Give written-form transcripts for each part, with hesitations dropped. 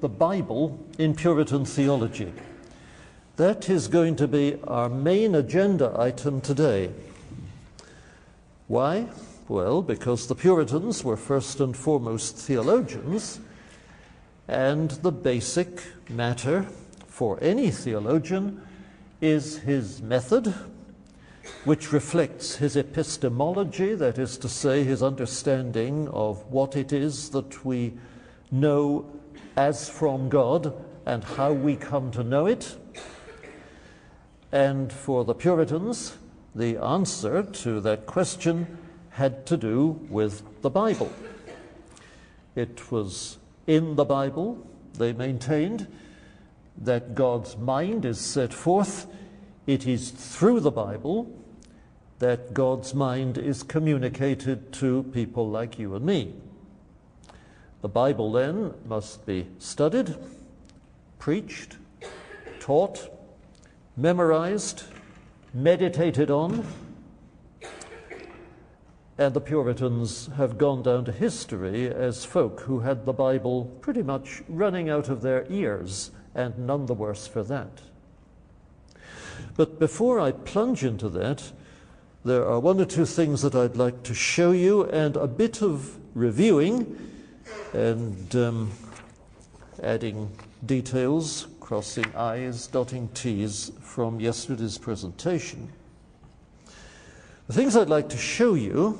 the Bible in Puritan theology. That is going to be our main agenda item today. Why? Well, because the Puritans were first and foremost theologians, and the basic matter for any theologian is his method, which reflects his epistemology, that is to say, his understanding of what it is that we know as from God and how we come to know it. And for the Puritans, the answer to that question had to do with the Bible. It was in the Bible, they maintained, that God's mind is set forth. It is through the Bible that God's mind is communicated to people like you and me. The Bible then must be studied, preached, taught, memorized, meditated on, and the Puritans have gone down to history as folk who had the Bible pretty much running out of their ears, and none the worse for that. But before I plunge into that, there are one or two things that I'd like to show you, and a bit of reviewing and adding details, crossing I's, dotting T's from yesterday's presentation. The things I'd like to show you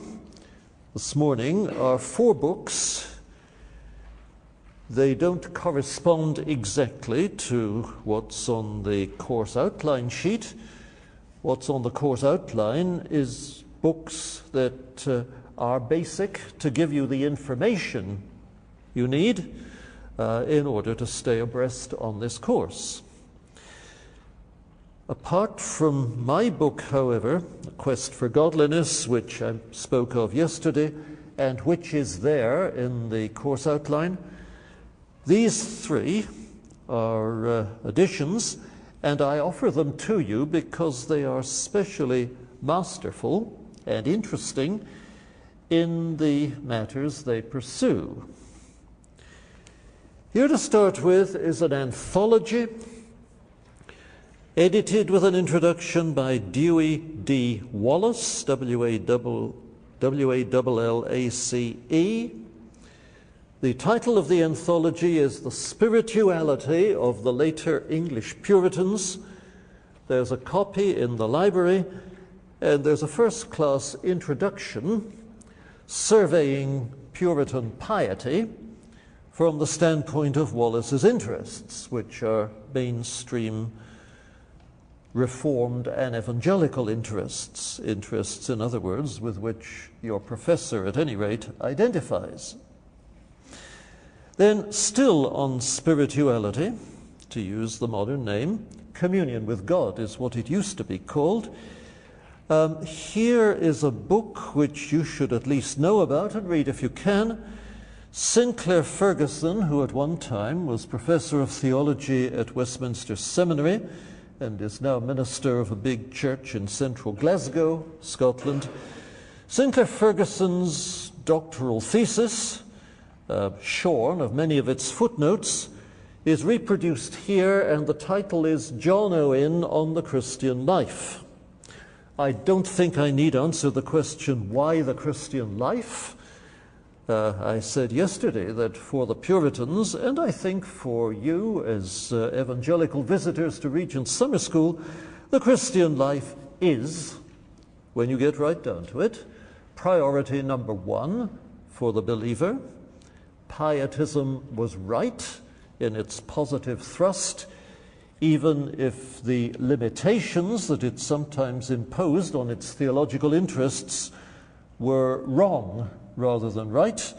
this morning are 4 books. They don't correspond exactly to what's on the course outline sheet. What's on the course outline is books that are basic to give you the information you need in order to stay abreast on this course. Apart from my book, however, A Quest for Godliness, which I spoke of yesterday, and which is there in the course outline, these 3 are additions, and I offer them to you because they are especially masterful and interesting in the matters they pursue. Here to start with is an anthology edited with an introduction by Dewey D. Wallace, W-A-L-L-A-C-E. The title of the anthology is The Spirituality of the Later English Puritans. There's a copy in the library, and there's a first-class introduction surveying Puritan piety from the standpoint of Wallace's interests, which are mainstream Reformed and evangelical interests, in other words, with which your professor, at any rate, identifies. Then, still on spirituality, to use the modern name, communion with God is what it used to be called. Here is a book which you should at least know about and read if you can. Sinclair Ferguson, who at one time was professor of theology at Westminster Seminary and is now minister of a big church in central Glasgow, Scotland. Sinclair Ferguson's doctoral thesis, shorn of many of its footnotes, is reproduced here, and the title is John Owen on the Christian Life. I don't think I need answer the question, why the Christian life? I said yesterday that for the Puritans, and I think for you as evangelical visitors to Regent Summer School, the Christian life is, when you get right down to it, priority number 1 for the believer. Pietism was right in its positive thrust, even if the limitations that it sometimes imposed on its theological interests were wrong rather than right,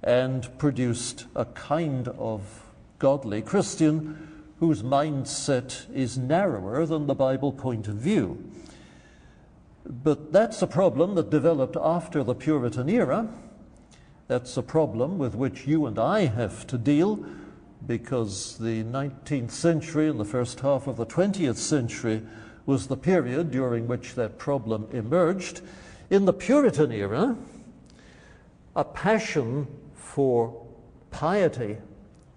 and produced a kind of godly Christian whose mindset is narrower than the Bible point of view. But that's a problem that developed after the Puritan era. That's a problem with which you and I have to deal, because the 19th century and the first half of the 20th century was the period during which that problem emerged. In the Puritan era, a passion for piety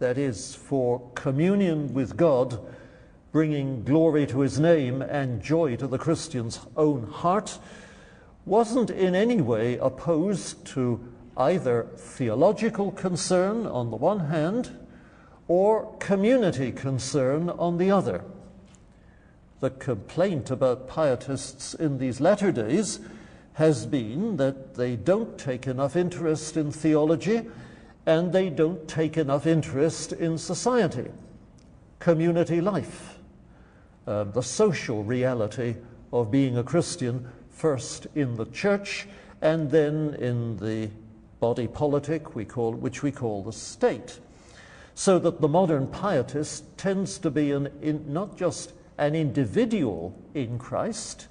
that is, for communion with God, bringing glory to his name and joy to the Christian's own heart, wasn't in any way opposed to either theological concern on the one hand or community concern on the other. The complaint about pietists in these latter days has been that they don't take enough interest in theology and they don't take enough interest in society, community life, the social reality of being a Christian, first in the church and then in the body politic which we call the state. So that the modern pietist tends to be not just an individual in Christ,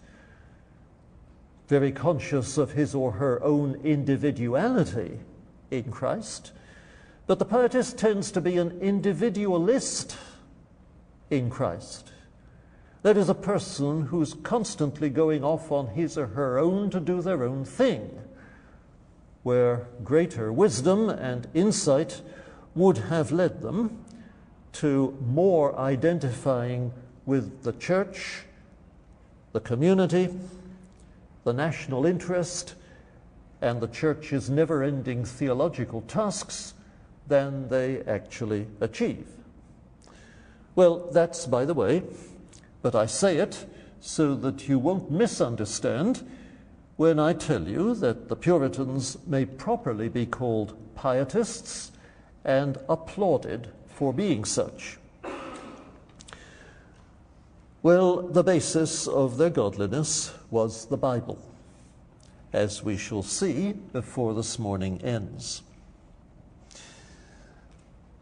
very conscious of his or her own individuality in Christ, but the pietist tends to be an individualist in Christ. That is, a person who's constantly going off on his or her own to do their own thing, where greater wisdom and insight would have led them to more identifying with the church, the community, the national interest, and the church's never-ending theological tasks than they actually achieve. Well, that's by the way, but I say it so that you won't misunderstand when I tell you that the Puritans may properly be called pietists and applauded for being such. Well, the basis of their godliness was the Bible, as we shall see before this morning ends.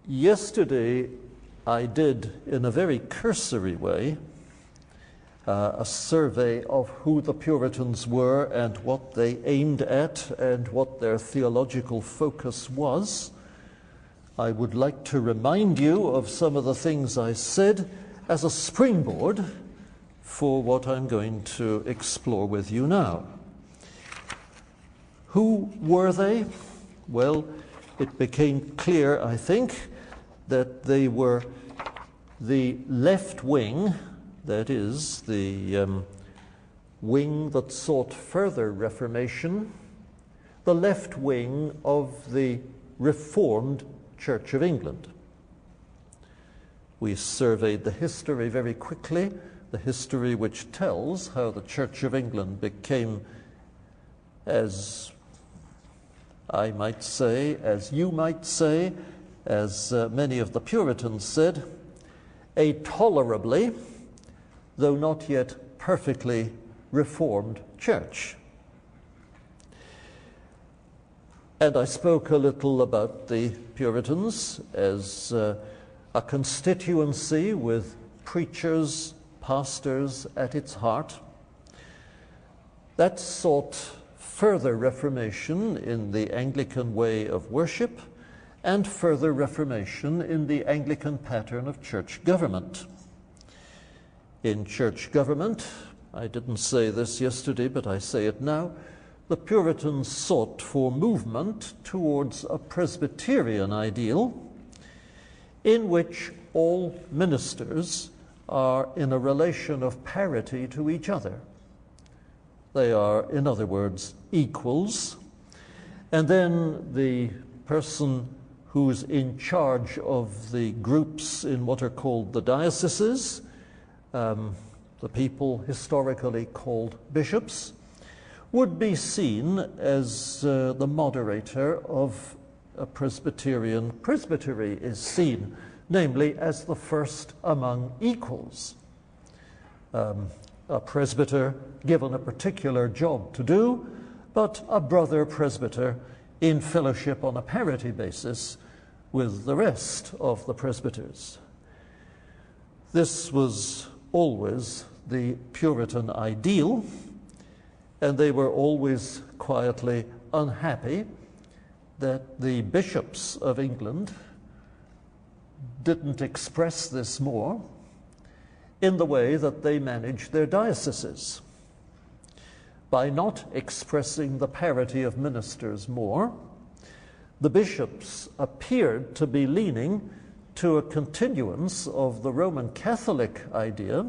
Yesterday, I did, in a very cursory way, a survey of who the Puritans were and what they aimed at and what their theological focus was. I would like to remind you of some of the things I said as a springboard for what I'm going to explore with you now. Who were they? Well, it became clear, I think, that they were the left wing, that is, the wing that sought further reformation, the left wing of the Reformed Church of England. We surveyed the history very quickly, the history which tells how the Church of England became, as I might say, as you might say, as many of the Puritans said, a tolerably, though not yet perfectly, reformed church. And I spoke a little about the Puritans as a constituency with preachers, pastors at its heart that sought further reformation in the Anglican way of worship and further reformation in the Anglican pattern of church government. In church government, I didn't say this yesterday, but I say it now, the Puritans sought for movement towards a Presbyterian ideal in which all ministers are in a relation of parity to each other. They are, in other words, equals. And then the person who's in charge of the groups in what are called the dioceses, the people historically called bishops, would be seen as the moderator of a Presbyterian presbytery is seen, namely as the first among equals. A presbyter given a particular job to do, but a brother presbyter in fellowship on a parity basis with the rest of the presbyters. This was always the Puritan ideal, and they were always quietly unhappy that the bishops of England didn't express this more in the way that they managed their dioceses. By not expressing the parity of ministers more, the bishops appeared to be leaning to a continuance of the Roman Catholic idea,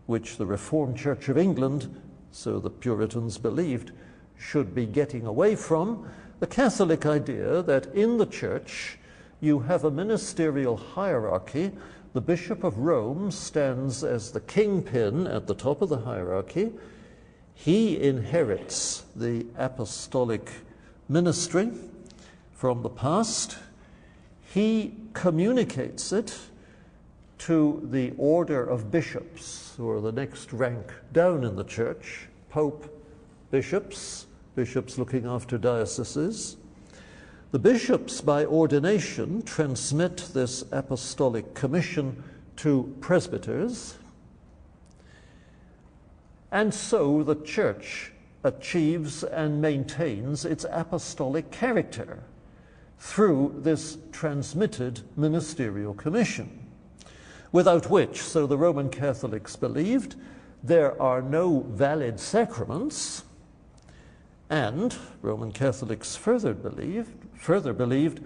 which the Reformed Church of England, so the Puritans believed, should be getting away from, the Catholic idea that in the church you have a ministerial hierarchy. The Bishop of Rome stands as the kingpin at the top of the hierarchy. He inherits the apostolic ministry from the past. He communicates it to the order of bishops, who are the next rank down in the church, pope bishops, bishops looking after dioceses. The bishops, by ordination, transmit this apostolic commission to presbyters, and so the church achieves and maintains its apostolic character through this transmitted ministerial commission, without which, so the Roman Catholics believed, there are no valid sacraments, and Roman Catholics further believed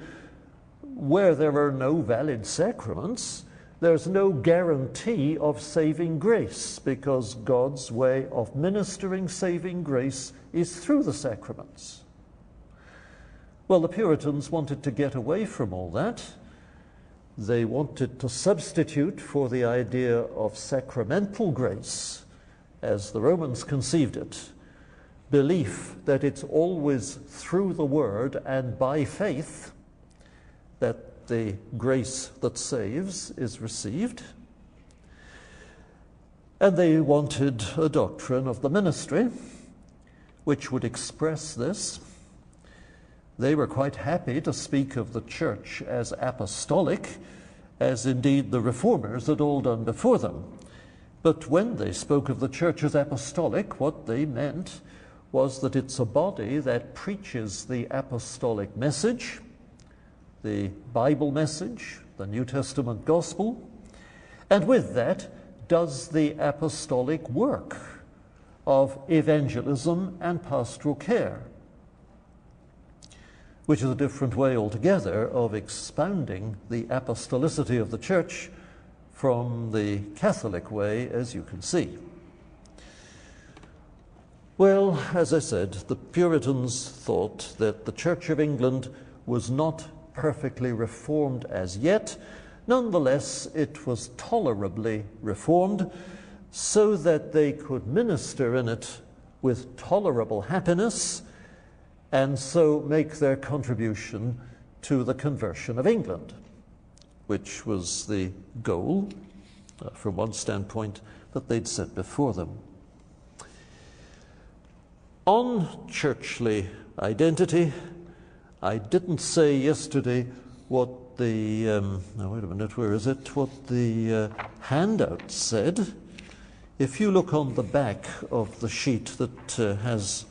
where there are no valid sacraments, there's no guarantee of saving grace, because God's way of ministering saving grace is through the sacraments. Well, the Puritans wanted to get away from all that. They wanted to substitute for the idea of sacramental grace, as the Romans conceived it, belief that it's always through the word and by faith that the grace that saves is received. And they wanted a doctrine of the ministry which would express this. They were quite happy to speak of the church as apostolic, as indeed the reformers had all done before them. But when they spoke of the church as apostolic, what they meant was that it's a body that preaches the apostolic message, the Bible message, the New Testament gospel, and with that does the apostolic work of evangelism and pastoral care, which is a different way altogether of expounding the apostolicity of the church from the Catholic way, as you can see. Well, as I said, the Puritans thought that the Church of England was not perfectly reformed as yet. Nonetheless, it was tolerably reformed, so that they could minister in it with tolerable happiness, and so make their contribution to the conversion of England, which was the goal, from one standpoint, that they'd set before them. On churchly identity, I didn't say yesterday what the, now wait a minute, where is it? What the handout said. If you look on the back of the sheet that has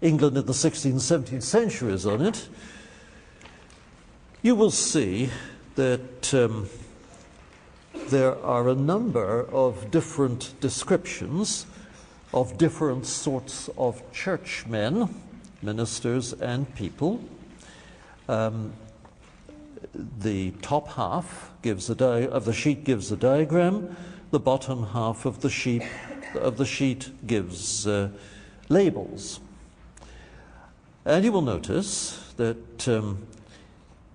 England in the 16th, 17th centuries on it, you will see that there are a number of different descriptions of different sorts of churchmen, ministers and people. The top half gives of the sheet gives a diagram. The bottom half of the sheet gives labels. And you will notice that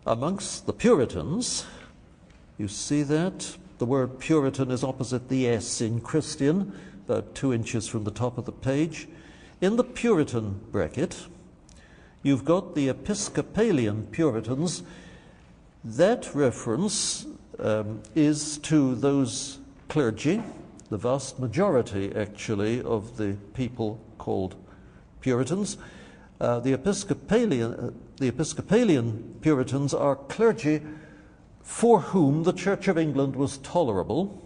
amongst the Puritans, you see that the word Puritan is opposite the S in Christian, about 2 inches from the top of the page. In the Puritan bracket, you've got the Episcopalian Puritans. That reference is to those clergy, the vast majority actually of the people called Puritans. The Episcopalian Puritans are clergy for whom the Church of England was tolerable,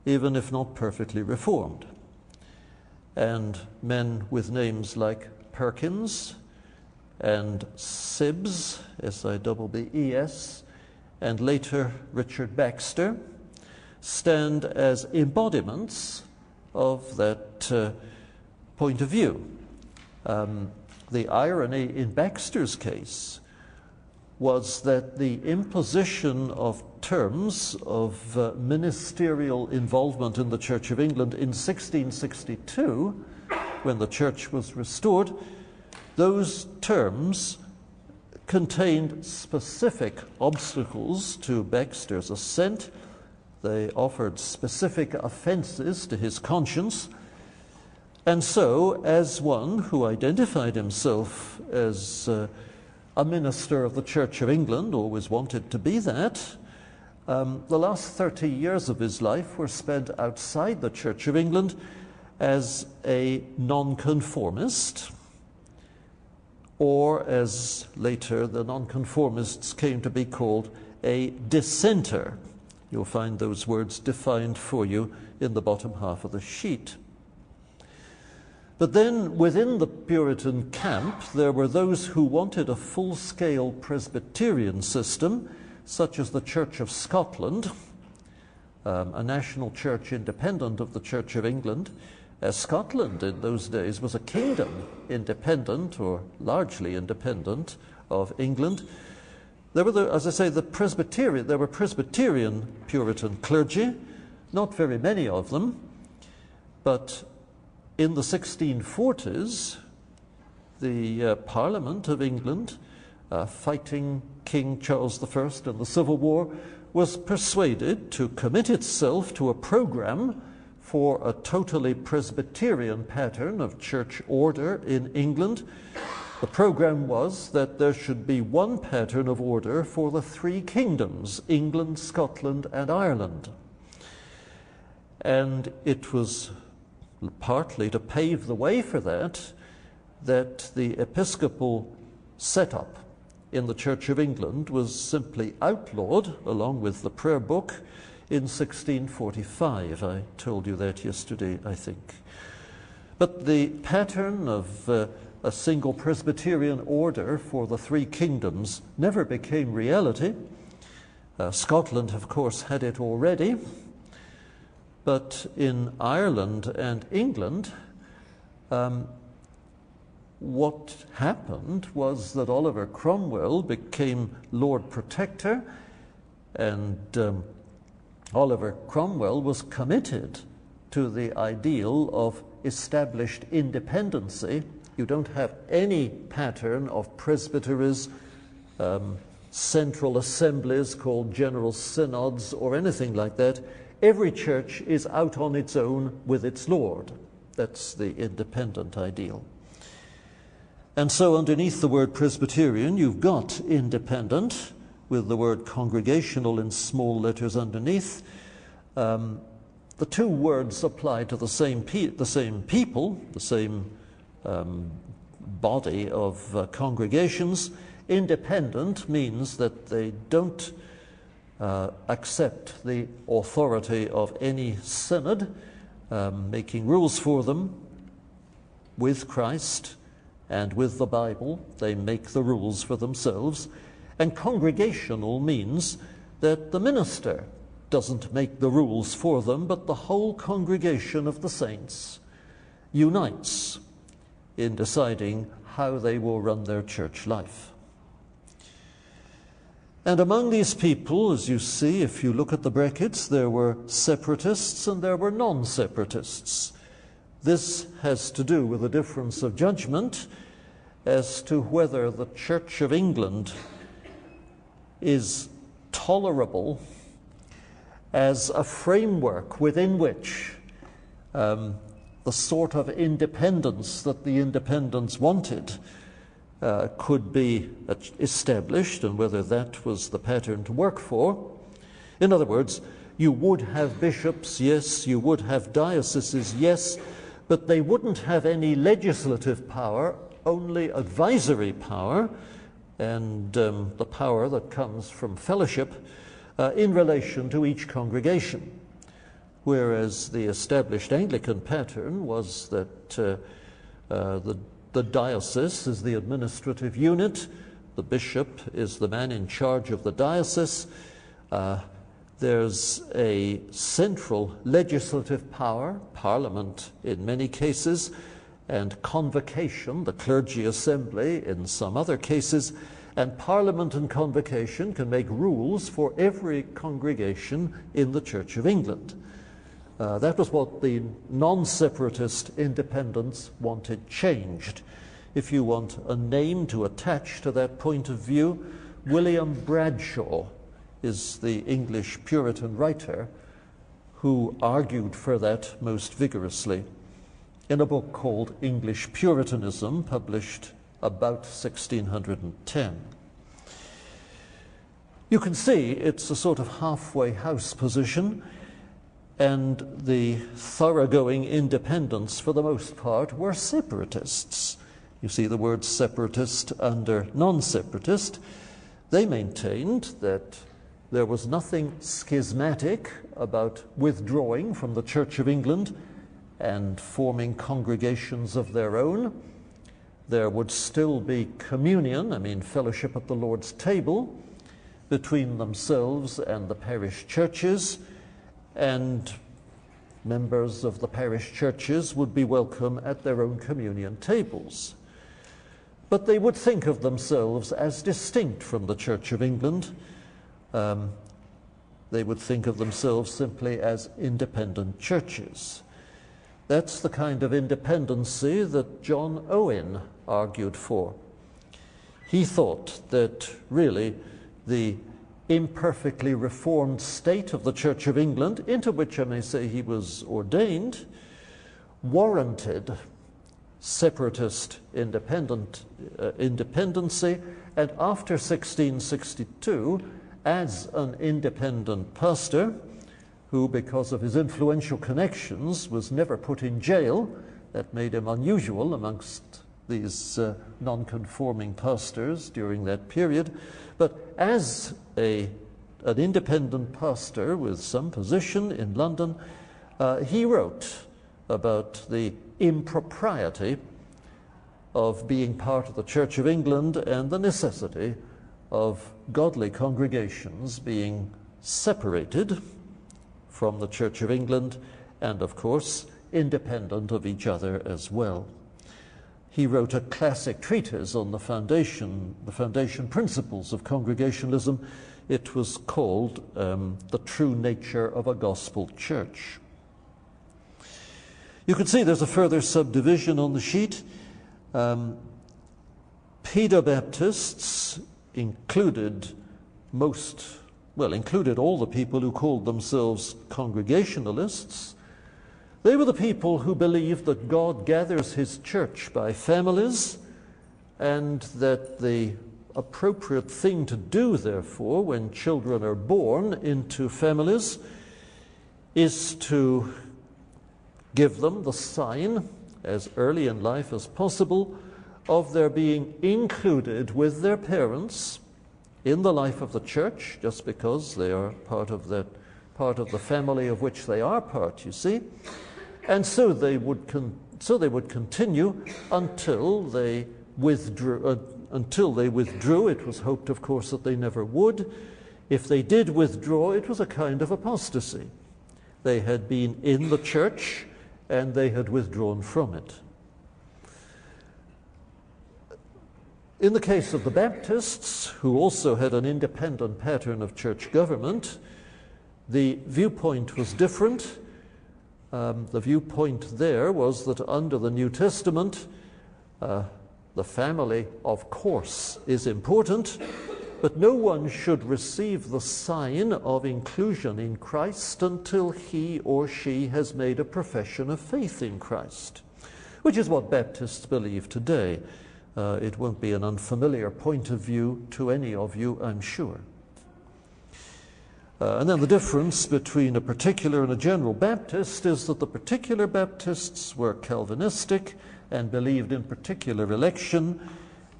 even if not perfectly reformed. And men with names like Perkins and Sibbs, S-I-B-B-E-S, and later Richard Baxter, stand as embodiments of that point of view. The irony in Baxter's case was that the imposition of terms of ministerial involvement in the Church of England in 1662, when the church was restored, those terms contained specific obstacles to Baxter's ascent. They offered specific offenses to his conscience. And so, as one who identified himself as a minister of the Church of England, always wanted to be that, the last 30 years of his life were spent outside the Church of England as a nonconformist, or as later the nonconformists came to be called, a dissenter. You'll find those words defined for you in the bottom half of the sheet. But then within the Puritan camp, there were those who wanted a full-scale Presbyterian system, such as the Church of Scotland, a national church independent of the Church of England. As Scotland in those days was a kingdom independent, or largely independent, of England. There were, as I say, there were Presbyterian Puritan clergy, not very many of them, but in the 1640s, the Parliament of England, fighting King Charles I in the Civil War, was persuaded to commit itself to a program for a totally Presbyterian pattern of church order in England. The program was that there should be one pattern of order for the three kingdoms, England, Scotland, and Ireland. And it was partly to pave the way for that the episcopal setup in the Church of England was simply outlawed, along with the prayer book, in 1645. I told you that yesterday, I think. But the pattern of a single Presbyterian order for the three kingdoms never became reality. Scotland, of course, had it already. But in Ireland and England, what happened was that Oliver Cromwell became Lord Protector, and Oliver Cromwell was committed to the ideal of established independency. You don't have any pattern of presbyteries, central assemblies called general synods, or anything like that. Every church is out on its own with its Lord. That's the independent ideal. And so underneath the word Presbyterian, you've got independent, with the word congregational in small letters underneath. The two words apply to the same people, the same body of congregations. Independent means that they don't accept the authority of any synod, making rules for them. With Christ and with the Bible, they make the rules for themselves. And congregational means that the minister doesn't make the rules for them, but the whole congregation of the saints unites in deciding how they will run their church life. And among these people, as you see, if you look at the brackets, there were separatists and there were non-separatists. This has to do with a difference of judgment as to whether the Church of England is tolerable as a framework within which the sort of independence that the independents wanted could be established, and whether that was the pattern to work for. In other words, you would have bishops, yes, you would have dioceses, yes, but they wouldn't have any legislative power, only advisory power, and the power that comes from fellowship in relation to each congregation. Whereas the established Anglican pattern was that the diocese is the administrative unit, the bishop is the man in charge of the diocese, there's a central legislative power, Parliament in many cases, and convocation, the clergy assembly in some other cases, and Parliament and Convocation can make rules for every congregation in the Church of England. That was what the non-separatist independents wanted changed. If you want a name to attach to that point of view, William Bradshaw is the English Puritan writer who argued for that most vigorously in a book called English Puritanism, published about 1610. You can see it's a sort of halfway house position, and the thoroughgoing independents, for the most part, were separatists. You see the word separatist under non-separatist. They maintained that there was nothing schismatic about withdrawing from the Church of England and forming congregations of their own. There would still be communion, fellowship at the Lord's table, between themselves and the parish churches, and members of the parish churches would be welcome at their own communion tables. But they would think of themselves as distinct from the Church of England. They would think of themselves simply as independent churches. That's the kind of independency that John Owen argued for. He thought that really the imperfectly reformed state of the Church of England, into which I may say he was ordained, warranted separatist independency, and after 1662, as an independent pastor, who, because of his influential connections, was never put in jail. That made him unusual amongst these non-conforming pastors during that period. But as an independent pastor with some position in London, he wrote about the impropriety of being part of the Church of England and the necessity of godly congregations being separated from the Church of England and, of course, independent of each other as well. He wrote a classic treatise on the foundation principles of Congregationalism. It was called The True Nature of a Gospel Church. You can see there's a further subdivision on the sheet. Pedobaptists included all the people who called themselves Congregationalists. They were the people who believed that God gathers his church by families, and that the appropriate thing to do, therefore, when children are born into families, is to give them the sign, as early in life as possible, of their being included with their parents in the life of the church, just because they are part of the family of which they are part, you see. And so they would continue until they withdrew. It was hoped, of course, that they never would. If they did withdraw, it was a kind of apostasy. They had been in the church and they had withdrawn from it. In the case of the Baptists, who also had an independent pattern of church government, the viewpoint was different. The viewpoint there was that under the New Testament, the family, of course, is important, but no one should receive the sign of inclusion in Christ until he or she has made a profession of faith in Christ, which is what Baptists believe today. It won't be an unfamiliar point of view to any of you, I'm sure. And then the difference between a particular and a general Baptist is that the particular Baptists were Calvinistic and believed in particular election,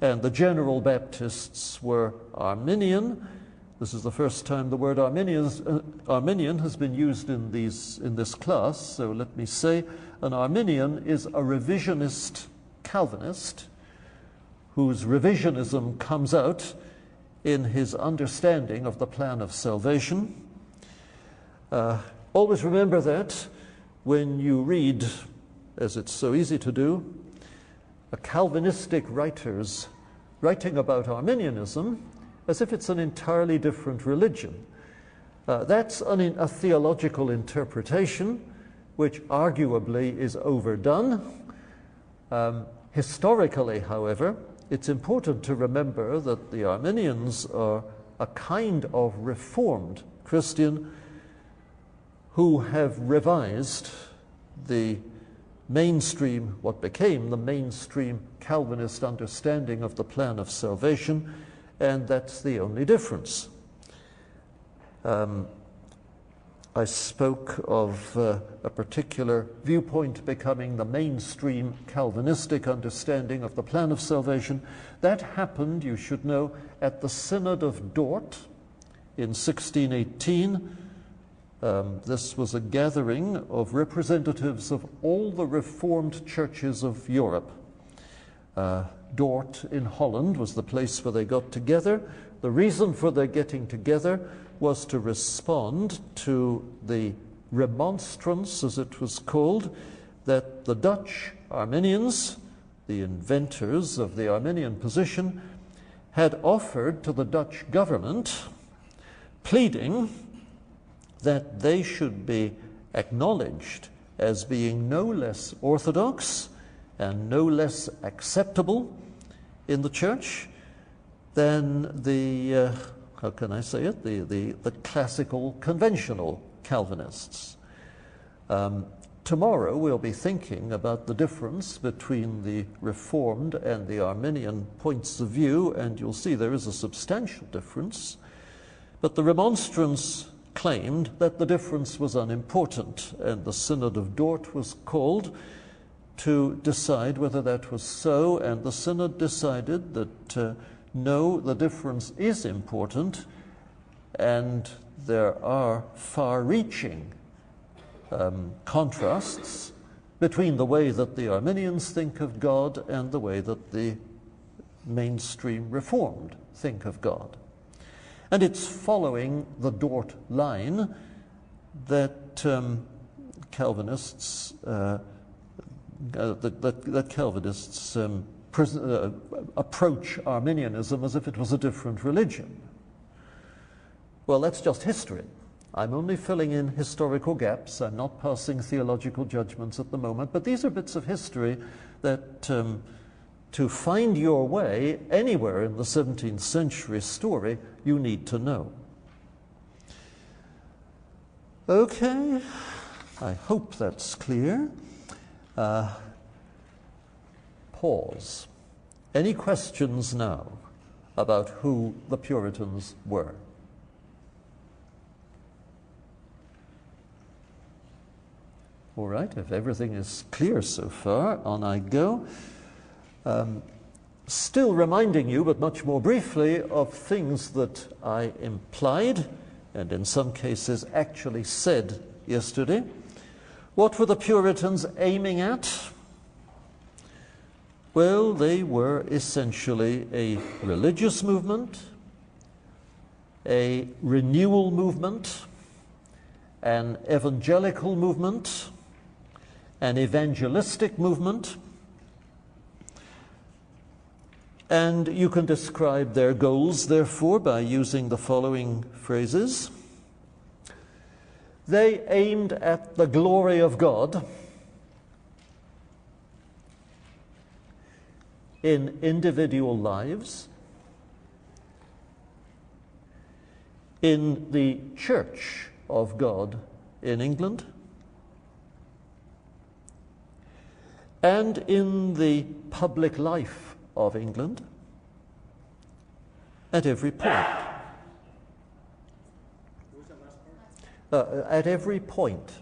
and the general Baptists were Arminian. This is the first time the word Arminian has been used in this class, so let me say an Arminian is a revisionist Calvinist whose revisionism comes out in his understanding of the plan of salvation. Always remember that when you read, as it's so easy to do, Calvinistic writers writing about Arminianism as if it's an entirely different religion. That's a theological interpretation which arguably is overdone. Historically, however, it's important to remember that the Arminians are a kind of reformed Christian who have revised the mainstream, what became the mainstream Calvinist understanding of the plan of salvation, and that's the only difference. I spoke of a particular viewpoint becoming the mainstream Calvinistic understanding of the plan of salvation. That happened, you should know, at the Synod of Dort in 1618. This was a gathering of representatives of all the Reformed churches of Europe. Dort in Holland was the place where they got together. The reason for their getting together was to respond to the remonstrance, as it was called, that the Dutch Arminians, the inventors of the Arminian position, had offered to the Dutch government, pleading that they should be acknowledged as being no less orthodox and no less acceptable in the church than the how can I say it, the classical conventional Calvinists. Tomorrow we'll be thinking about the difference between the Reformed and the Arminian points of view, and you'll see there is a substantial difference. But the remonstrance claimed that the difference was unimportant, and the Synod of Dort was called to decide whether that was so, and the Synod decided that no, the difference is important, and there are far-reaching contrasts between the way that the Arminians think of God and the way that the mainstream Reformed think of God. And it's following the Dort line that Calvinists approach Arminianism as if it was a different religion. Well, that's just history. I'm only filling in historical gaps. I'm not passing theological judgments at the moment, but these are bits of history that to find your way anywhere in the 17th century story, you need to know. Okay, I hope that's clear. Pause. Any questions now about who the Puritans were? All right, if everything is clear so far, on I go. Still reminding you, but much more briefly, of things that I implied, and in some cases actually said yesterday. What were the Puritans aiming at? Well, they were essentially a religious movement, a renewal movement, an evangelical movement, an evangelistic movement, and you can describe their goals, therefore, by using the following phrases. They aimed at the glory of God in individual lives, in the Church of God in England, and in the public life of England at every point. At every point.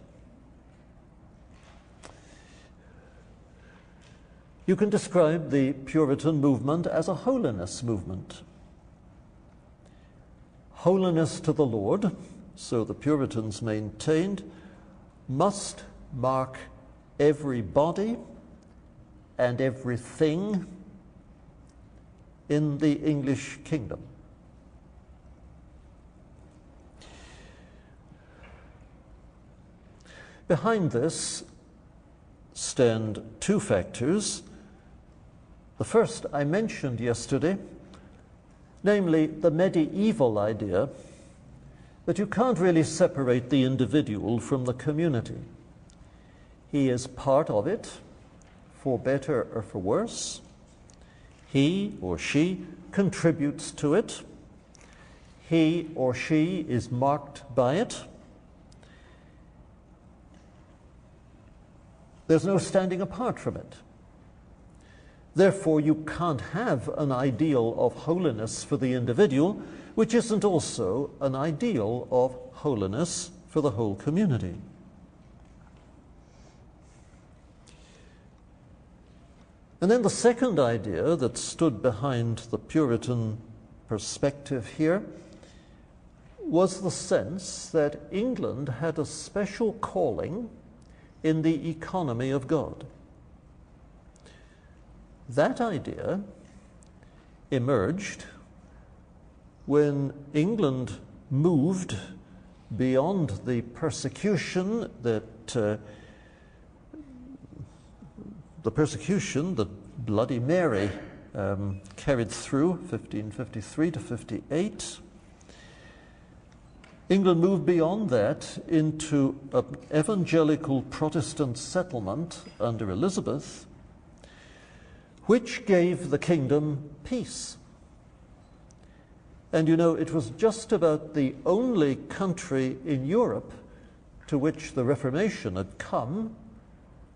You can describe the Puritan movement as a holiness movement. Holiness to the Lord, so the Puritans maintained, must mark every body and everything in the English kingdom. Behind this stand two factors. The first I mentioned yesterday, namely the medieval idea that you can't really separate the individual from the community. He is part of it, for better or for worse. He or she contributes to it. He or she is marked by it. There's no standing apart from it. Therefore, you can't have an ideal of holiness for the individual which isn't also an ideal of holiness for the whole community. And then the second idea that stood behind the Puritan perspective here was the sense that England had a special calling in the economy of God. That idea emerged when England moved beyond the persecution that Bloody Mary carried through 1553 to 58. England moved beyond that into an evangelical Protestant settlement under Elizabeth, which gave the kingdom peace. And you know, it was just about the only country in Europe to which the Reformation had come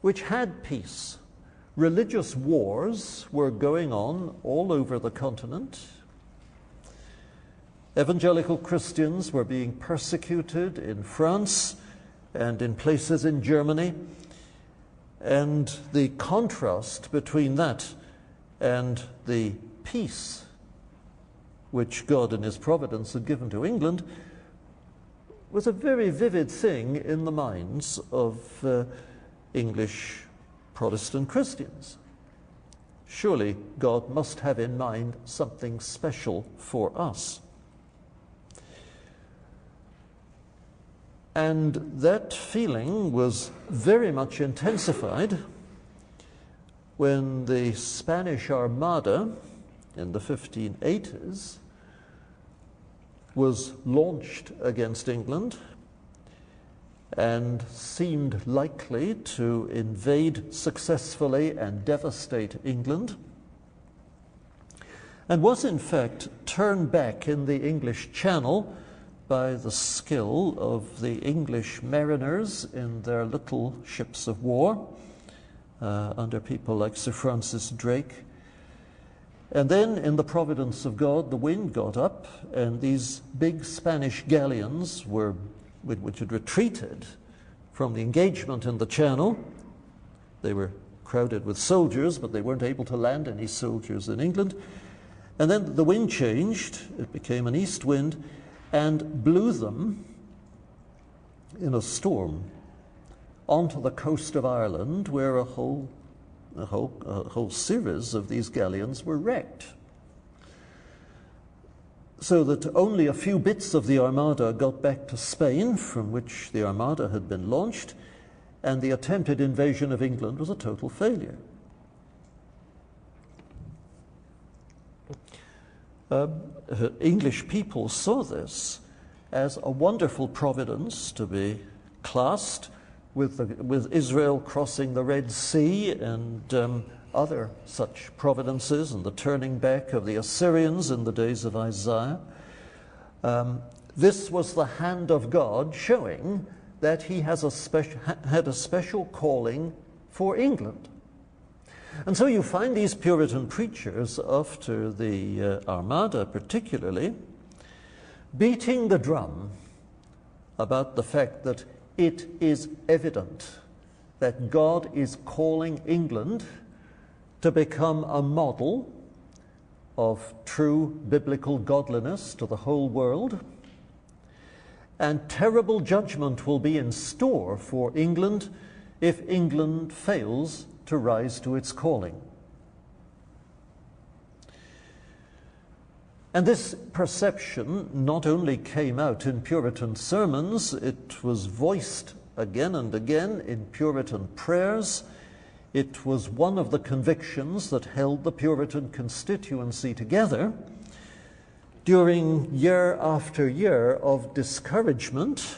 which had peace. Religious wars were going on all over the continent. Evangelical Christians were being persecuted in France and in places in Germany. And the contrast between that and the peace which God in his providence had given to England was a very vivid thing in the minds of English Protestant Christians. Surely God must have in mind something special for us. And that feeling was very much intensified when the Spanish Armada in the 1580s was launched against England and seemed likely to invade successfully and devastate England, and was in fact turned back in the English Channel by the skill of the English mariners in their little ships of war under people like Sir Francis Drake. And then, in the providence of God, the wind got up, and these big Spanish galleons which had retreated from the engagement in the Channel. They were crowded with soldiers, but they weren't able to land any soldiers in England. And then the wind changed, it became an east wind, and blew them in a storm onto the coast of Ireland, where a whole series of these galleons were wrecked. So that only a few bits of the Armada got back to Spain, from which the Armada had been launched, and the attempted invasion of England was a total failure. English people saw this as a wonderful providence to be classed with Israel crossing the Red Sea and other such providences, and the turning back of the Assyrians in the days of Isaiah. This was the hand of God showing that he had a special calling for England. And so you find these Puritan preachers, after the Armada particularly, beating the drum about the fact that it is evident that God is calling England to become a model of true biblical godliness to the whole world, and terrible judgment will be in store for England if England fails to rise to its calling. And this perception not only came out in Puritan sermons, it was voiced again and again in Puritan prayers, It was one of the convictions that held the Puritan constituency together during year after year of discouragement,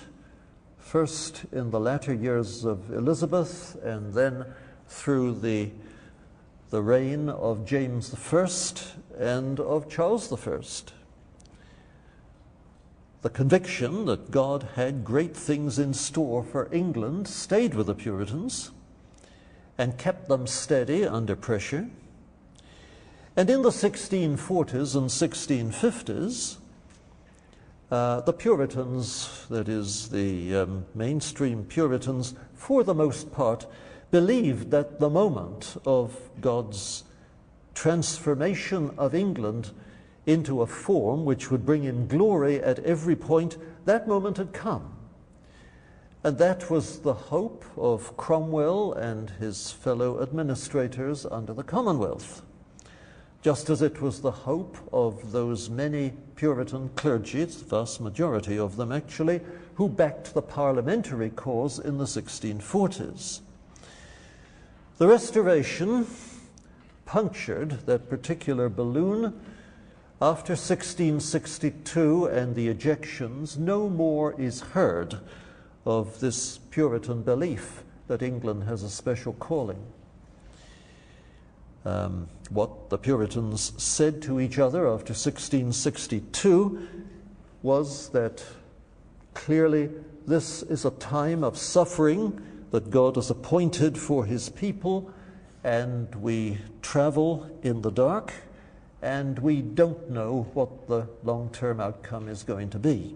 first in the latter years of Elizabeth and then through the reign of James I and of Charles I. The conviction that God had great things in store for England stayed with the Puritans and kept them steady under pressure. And in the 1640s and 1650s, the Puritans, that is the mainstream Puritans, for the most part, believed that the moment of God's transformation of England into a form which would bring in glory at every point, that moment had come. And that was the hope of Cromwell and his fellow administrators under the Commonwealth, just as it was the hope of those many Puritan clergy, the vast majority of them actually, who backed the parliamentary cause in the 1640s. The Restoration punctured that particular balloon. After 1662 and the ejections, no more is heard of this Puritan belief that England has a special calling. What the Puritans said to each other after 1662 was that clearly this is a time of suffering that God has appointed for his people, and we travel in the dark, and we don't know what the long-term outcome is going to be.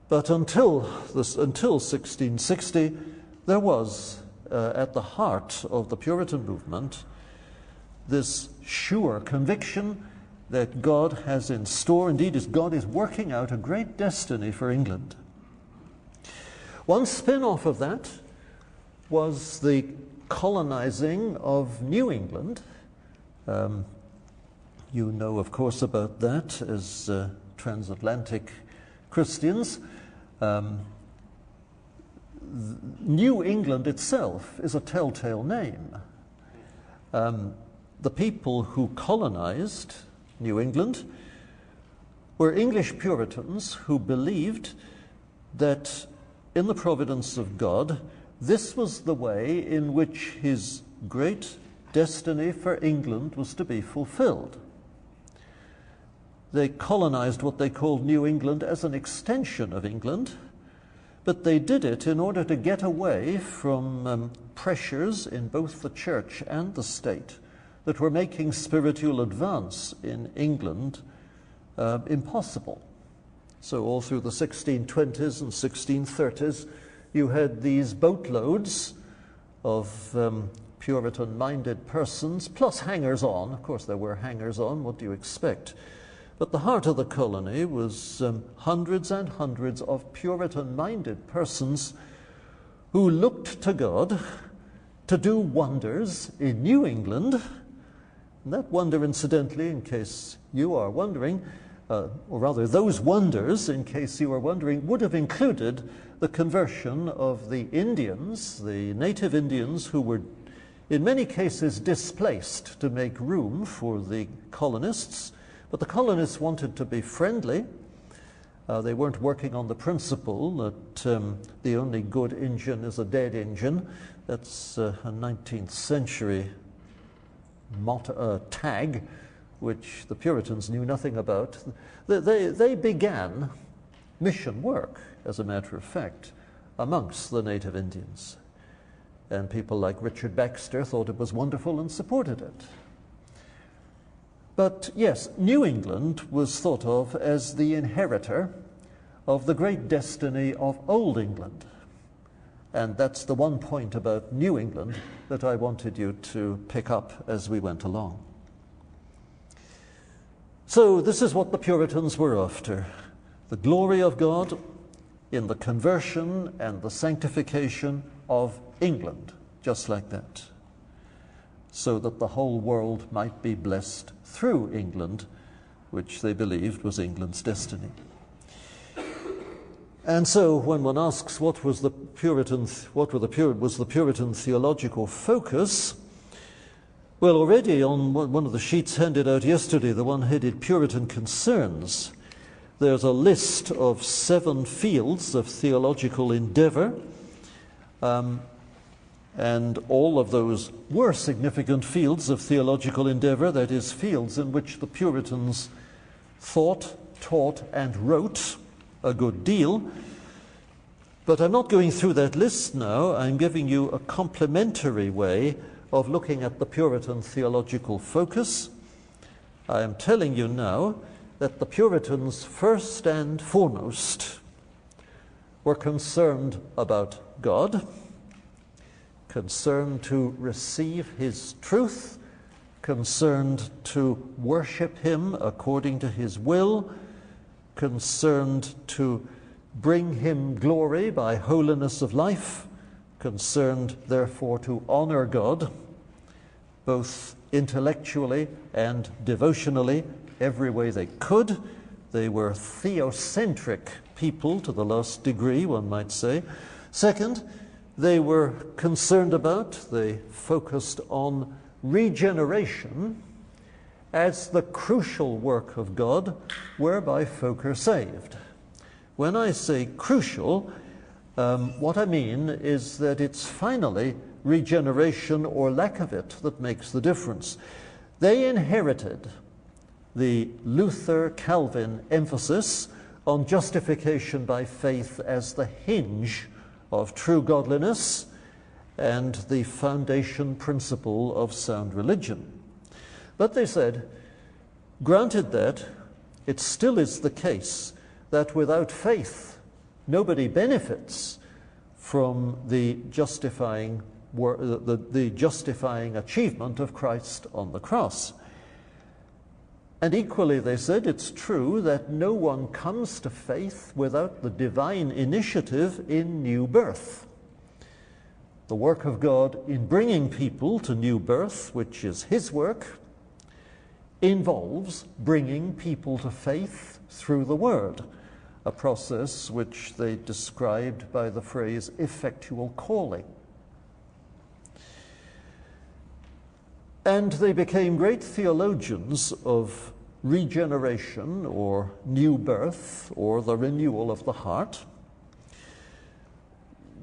But until 1660, there was at the heart of the Puritan movement this sure conviction that God has in store, indeed, as God is working out a great destiny for England. One spin-off of that was the colonizing of New England. You know, of course, about that as transatlantic Christians. New England itself is a telltale name. The people who colonized New England were English Puritans who believed that in the providence of God, this was the way in which his great destiny for England was to be fulfilled. They colonized what they called New England as an extension of England, but they did it in order to get away from pressures in both the church and the state that were making spiritual advance in England impossible. So all through the 1620s and 1630s, you had these boatloads of Puritan-minded persons, plus hangers-on. Of course, there were hangers-on. What do you expect? But the heart of the colony was hundreds and hundreds of Puritan-minded persons who looked to God to do wonders in New England. And that wonder, incidentally, in case you are wondering, or rather those wonders, in case you are wondering, would have included the conversion of the Indians, the native Indians, who were in many cases displaced to make room for the colonists. But the colonists wanted to be friendly. They weren't working on the principle that the only good Injun is a dead Injun. That's a 19th century tag, which the Puritans knew nothing about. They began mission work, as a matter of fact, amongst the native Indians. And people like Richard Baxter thought it was wonderful and supported it. But yes, New England was thought of as the inheritor of the great destiny of Old England. And that's the one point about New England that I wanted you to pick up as we went along. So this is what the Puritans were after: the glory of God in the conversion and the sanctification of England, just like that, so that the whole world might be blessed through England, which they believed was England's destiny. And so when one asks what was the Puritan theological focus, well, already on one of the sheets handed out yesterday, the one headed Puritan Concerns, there's a list of 7 fields of theological endeavor, and all of those were significant fields of theological endeavor, that is, fields in which the Puritans thought, taught, and wrote a good deal. But I'm not going through that list now. I'm giving you a complementary way of looking at the Puritan theological focus. I am telling you now that the Puritans, first and foremost, were concerned about God, concerned to receive his truth, concerned to worship him according to his will, concerned to bring him glory by holiness of life, concerned therefore to honor God, both intellectually and devotionally, every way they could. They were theocentric people to the last degree, one might say. Second, they were concerned about, they focused on regeneration as the crucial work of God whereby folk are saved. When I say crucial, what I mean is that it's finally regeneration or lack of it that makes the difference. They inherited the Luther-Calvin emphasis on justification by faith as the hinge of true godliness and the foundation principle of sound religion. But they said, granted that, it still is the case that without faith, nobody benefits from the justifying achievement of Christ on the cross. And equally, they said, it's true that no one comes to faith without the divine initiative in new birth. The work of God in bringing people to new birth, which is his work, involves bringing people to faith through the word, a process which they described by the phrase effectual calling. And they became great theologians of regeneration or new birth or the renewal of the heart,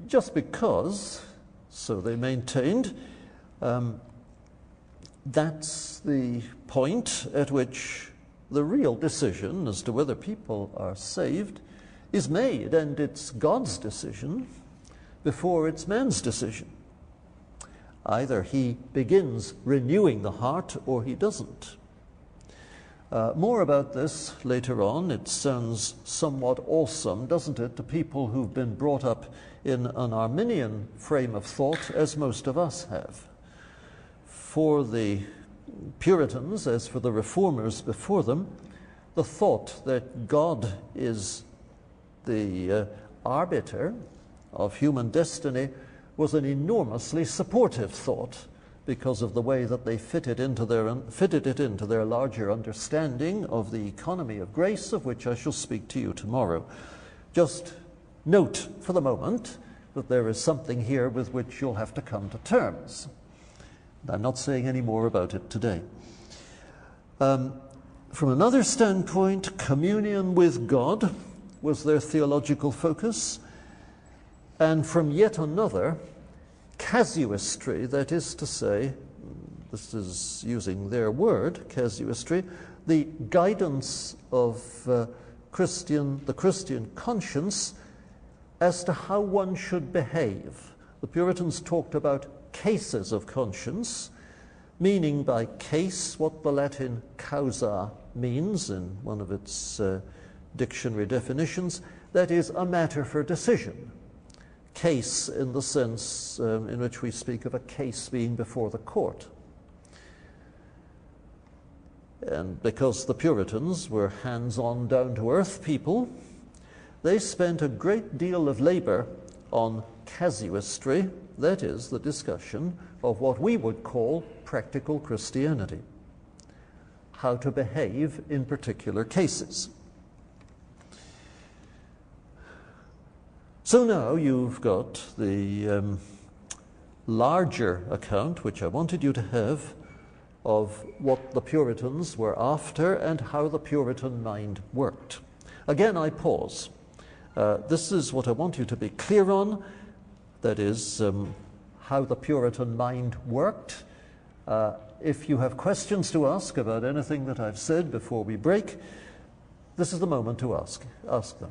just because, so they maintained, that's the point at which the real decision as to whether people are saved is made, and it's God's decision before it's man's decision. Either he begins renewing the heart or he doesn't. More about this later on. It sounds somewhat awesome, doesn't it, to people who've been brought up in an Arminian frame of thought, as most of us have. For the Puritans, as for the Reformers before them, the thought that God is the arbiter of human destiny was an enormously supportive thought because of the way that they fitted it into their larger understanding of the economy of grace, of which I shall speak to you tomorrow. Just note for the moment that there is something here with which you'll have to come to terms. I'm not saying any more about it today. From another standpoint, communion with God was their theological focus, and from yet another, casuistry, that is to say, this is using their word, casuistry, the guidance of the Christian conscience as to how one should behave. The Puritans talked about cases of conscience, meaning by case what the Latin causa means in one of its dictionary definitions, that is, a matter for decision. Case in the sense in which we speak of a case being before the court. And because the Puritans were hands-on, down-to-earth people, they spent a great deal of labor on casuistry, that is, the discussion of what we would call practical Christianity, how to behave in particular cases. So now you've got the larger account, which I wanted you to have, of what the Puritans were after and how the Puritan mind worked. Again, I pause. This is what I want you to be clear on, that is, how the Puritan mind worked. If you have questions to ask about anything that I've said before we break, this is the moment to ask them.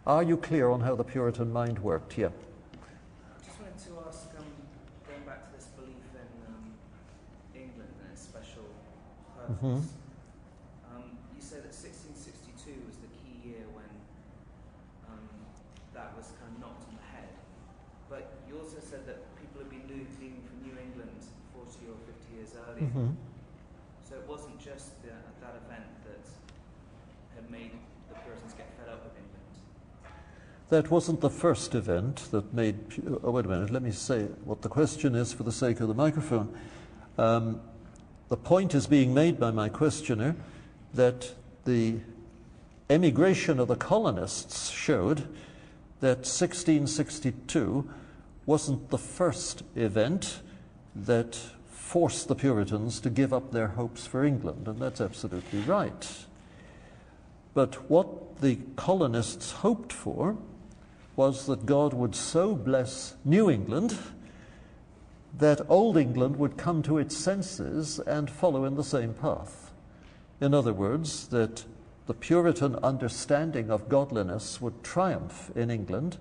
Are you clear on how the Puritan mind worked? Yeah. I just wanted to ask, going back to this belief in England and its special purpose. You say that 1662 was the key year when that was kind of knocked on the head. But you also said that people had been leaving for New England 40 or 50 years earlier. So it wasn't just that event that had made the Puritans get fed up with England. That wasn't the first event that made... Oh, wait a minute, let me say what the question is for the sake of the microphone. The point is being made by my questioner that the emigration of the colonists showed that 1662 wasn't the first event that forced the Puritans to give up their hopes for England, and that's absolutely right. But what the colonists hoped for was that God would so bless New England that Old England would come to its senses and follow in the same path. In other words, that the Puritan understanding of godliness would triumph in England,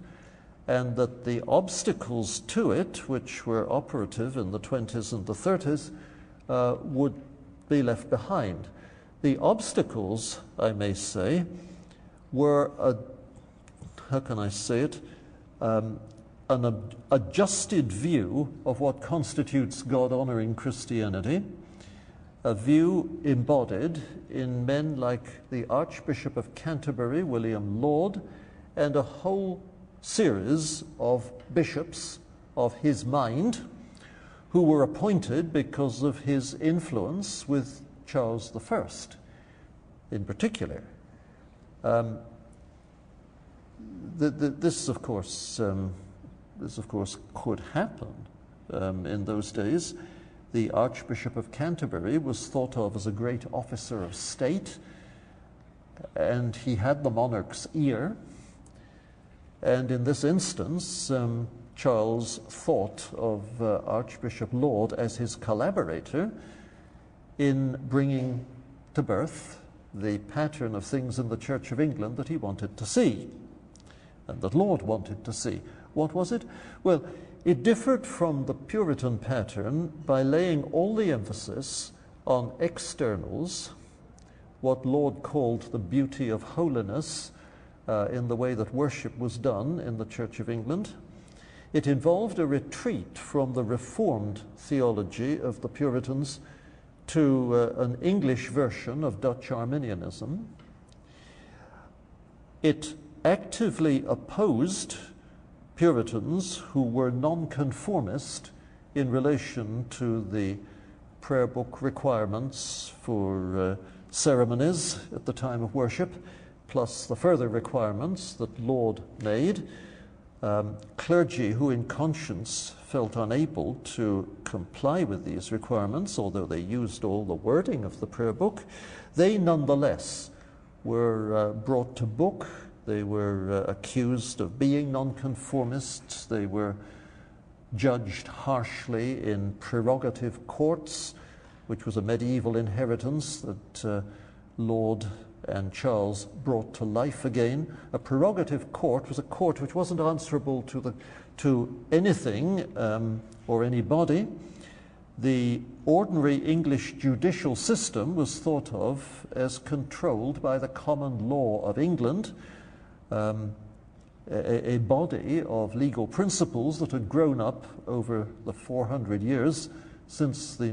and that the obstacles to it, which were operative in the 20s and the 30s, would be left behind. The obstacles, I may say, were how can I say it, an adjusted view of what constitutes God-honoring Christianity, a view embodied in men like the Archbishop of Canterbury, William Laud, and a whole series of bishops of his mind who were appointed because of his influence with Charles I in particular. This, of course, could happen in those days. The Archbishop of Canterbury was thought of as a great officer of state, and he had the monarch's ear. And in this instance, Charles thought of Archbishop Laud as his collaborator in bringing to birth the pattern of things in the Church of England that he wanted to see, and that Laud wanted to see. What was it? Well, it differed from the Puritan pattern by laying all the emphasis on externals, what Laud called the beauty of holiness in the way that worship was done in the Church of England. It involved a retreat from the Reformed theology of the Puritans to an English version of Dutch Arminianism. It actively opposed Puritans who were nonconformist in relation to the prayer book requirements for ceremonies at the time of worship, plus the further requirements that Laud made. Clergy who in conscience felt unable to comply with these requirements, although they used all the wording of the prayer book, they nonetheless were brought to book. They were accused of being nonconformists. They were judged harshly in prerogative courts, which was a medieval inheritance that Laud and Charles brought to life again. A prerogative court was a court which wasn't answerable to anything or anybody. The ordinary English judicial system was thought of as controlled by the common law of England, a body of legal principles that had grown up over the 400 years since the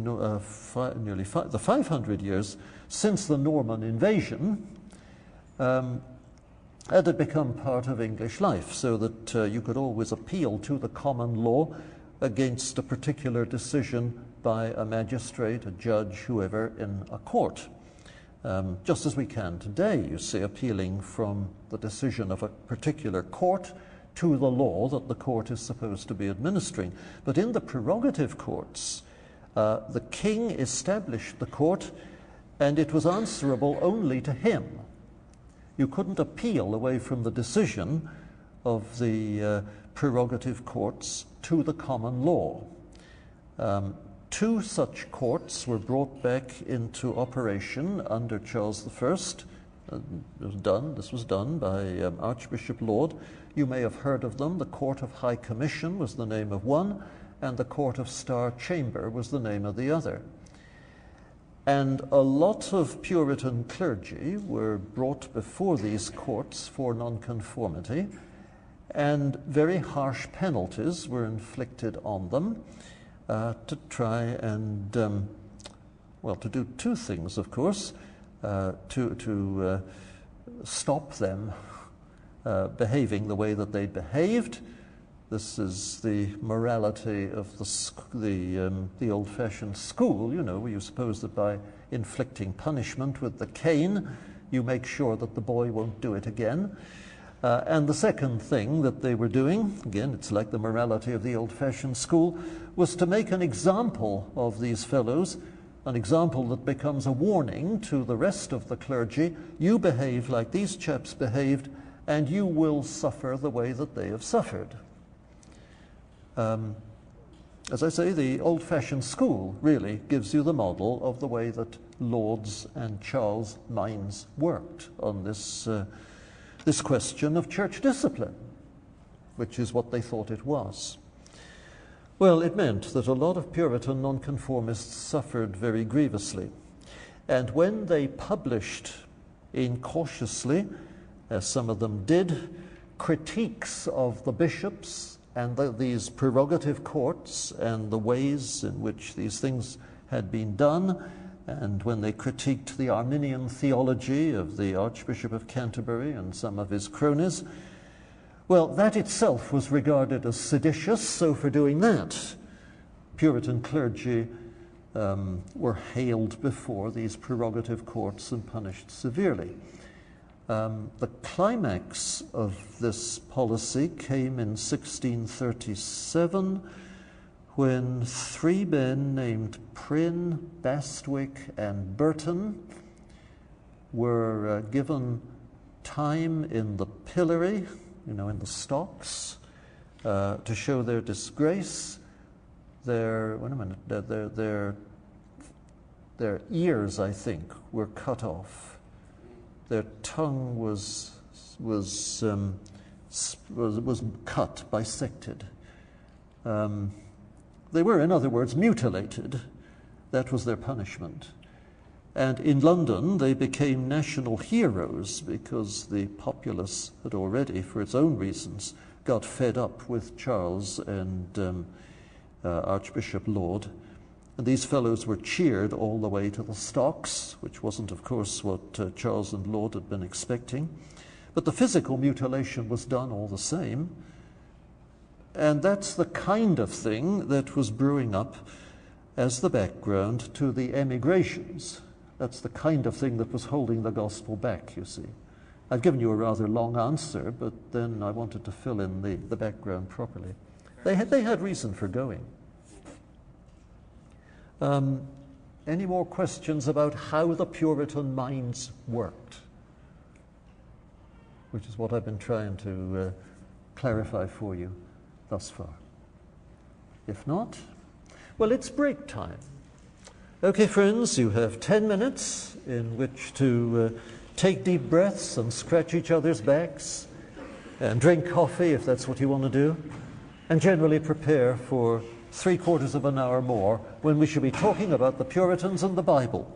nearly 500 years since the Norman invasion, and had become part of English life, so that you could always appeal to the common law against a particular decision by a magistrate, a judge, whoever in a court. Just as we can today, you see, appealing from the decision of a particular court to the law that the court is supposed to be administering. But in the prerogative courts, the king established the court, and it was answerable only to him. You couldn't appeal away from the decision of the prerogative courts to the common law. Two such courts were brought back into operation under Charles I. This was done by Archbishop Laud. You may have heard of them. The Court of High Commission was the name of one, and the Court of Star Chamber was the name of the other. And a lot of Puritan clergy were brought before these courts for nonconformity, and very harsh penalties were inflicted on them to try and, to do two things, of course, to stop them behaving the way that they behaved. This is the morality of the old-fashioned school, where you suppose that by inflicting punishment with the cane, you make sure that the boy won't do it again. And the second thing that they were doing, again, it's like the morality of the old-fashioned school, was to make an example of these fellows, an example that becomes a warning to the rest of the clergy. You behave like these chaps behaved, and you will suffer the way that they have suffered. As I say, the old-fashioned school really gives you the model of the way that Laud's and Charles' minds worked on this question of church discipline, which is what they thought it was. Well, it meant that a lot of Puritan nonconformists suffered very grievously. And when they published incautiously, as some of them did, critiques of the bishops and these prerogative courts and the ways in which these things had been done, and when they critiqued the Arminian theology of the Archbishop of Canterbury and some of his cronies, well, that itself was regarded as seditious, so for doing that, Puritan clergy were haled before these prerogative courts and punished severely. The climax of this policy came in 1637, when three men named Prynne, Bastwick, and Burton were given time in the pillory, in the stocks, to show their disgrace. Their ears, I think, were cut off. Their tongue was cut, bisected. They were, in other words, mutilated. That was their punishment. And in London, they became national heroes because the populace had already, for its own reasons, got fed up with Charles and Archbishop Laud. And these fellows were cheered all the way to the stocks, which wasn't, of course, what Charles and Laud had been expecting. But the physical mutilation was done all the same. And that's the kind of thing that was brewing up as the background to the emigrations. That's the kind of thing that was holding the gospel back, you see. I've given you a rather long answer, but then I wanted to fill in the background properly. They had reason for going. Any more questions about how the Puritan minds worked? Which is what I've been trying to clarify for you thus far. If not, well, it's break time. Okay, friends, you have 10 minutes in which to take deep breaths and scratch each other's backs and drink coffee if that's what you want to do, and generally prepare for 3/4 of an hour more when we shall be talking about the Puritans and the Bible.